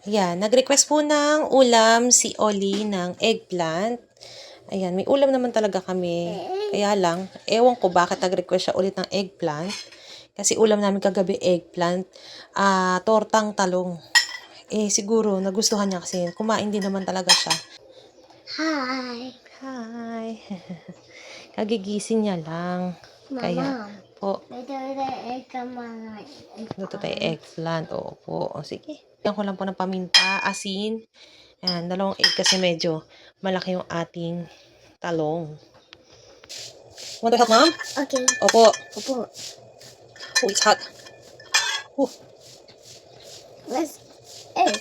Ayan, nag-request po ng ulam si Oli ng eggplant. Ayan, may ulam naman talaga kami. Kaya lang, ewan ko bakit nag-request siya ulit ng eggplant. Kasi ulam namin kagabi eggplant, tortang talong. Siguro, nagustuhan niya kasi kumain din naman talaga siya. Hi. Hi! Kagigising niya lang. Kaya, po, luto tayo eggplant. Opo. O, sige. Yan ko lang po ng paminta, asin. Yan, 2 egg kasi medyo malaki yung ating talong. Want to help, Mom? Okay. Opo. Opo. Oh, it's hot. Oh, Let's egg.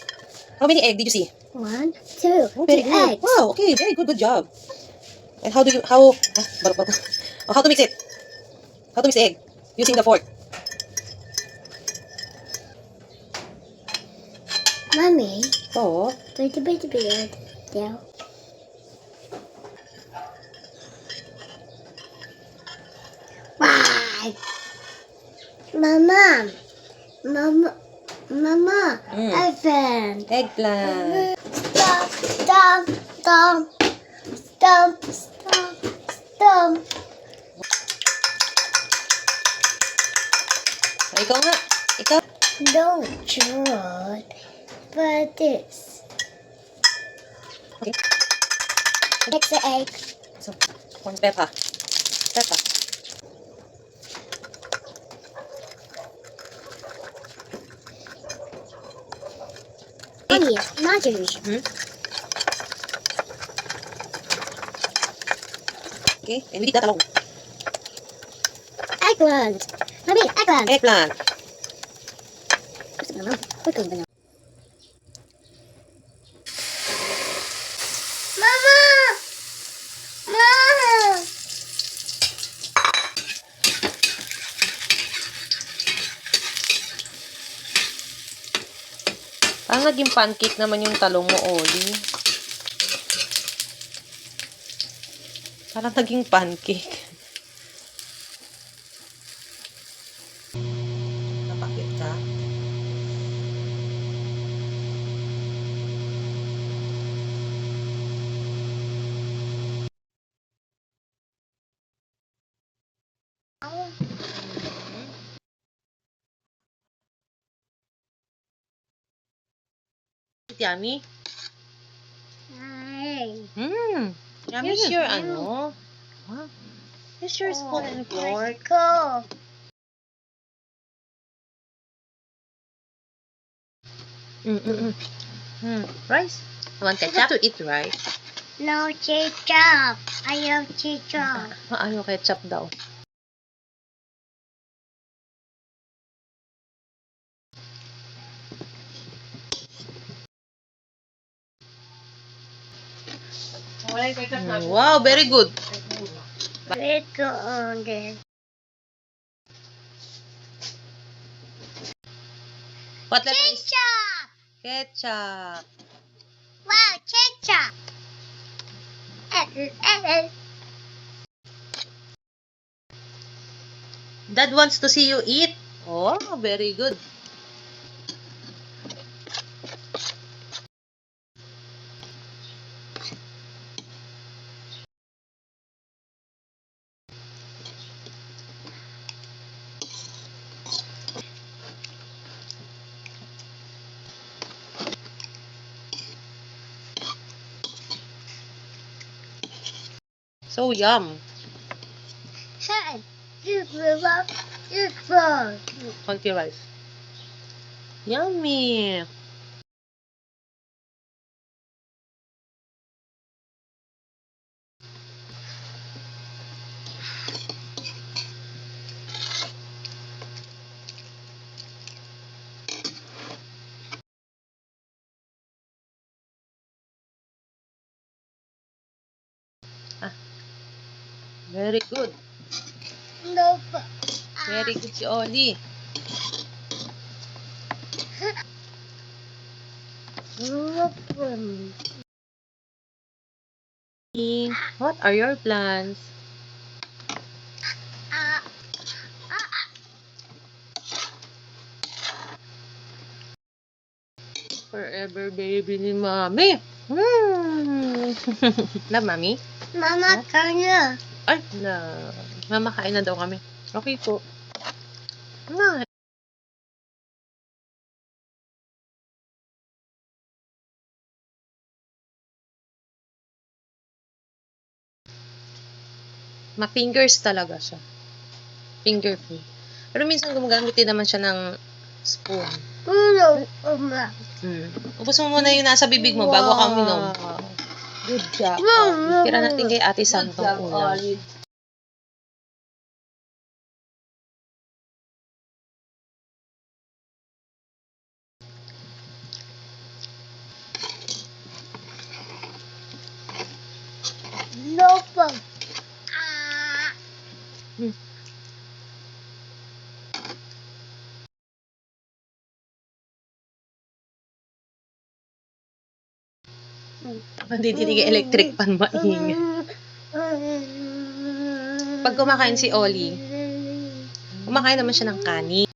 how many egg did you see? 1, 2, Oh, 3 very good. eggs. Wow, okay, very good, good job. And how oh, how to mix it? How to mix the egg? Using the fork. Mommy, Oh, wait a bit beard. Yeah. Why? Mama. Mama. Mama. Elephant. eggplant. Stop. Stop. Stop. Stop. Stop. Stop. Ikaw nga. Ikaw. Don't draw. But this. Okay. Mix the egg. So, one pepper. Pepper. Mommy, Marjorie. Okay, and we did that along. Eggplant. Mommy, eggplant. Eggplant. Mama! Mama! Parang naging pancake naman yung talong mo, Oli. Parang naging pancake. Napakit ka. Yummy? Hi. Here's your ano. Wow. Here's your spoon and fork. Go. Rice. You want ketchup to eat rice? No ketchup. I have ketchup. Ayaw ketchup daw. Wow, very good. Let's go on there. What letter is Ketchup. ketchup? Wow, ketchup. Dad wants to see you eat. Oh, very good. So yum. Hey, you grew up. You grow. Konti rice. Yummy. Very good. No. Very good si Oli. What are your plans? Forever baby ni Mami. Love, Mami? Mama, kanya. Ay, Mama, kain na daw kami. Okay po. Na. Ma-fingers talaga siya. Finger food. Pero minsan gumagamit din naman siya ng spoon. Ulo, Mama. Ubus mo muna yung nasa bibig mo bago ka uminom. Good job. Tira natin kay Ate Sam tong ulam. No fun. Ah. Hindi tinig electric pan maingay. Pag kumakain si Oli, kumakain naman siya ng kanin.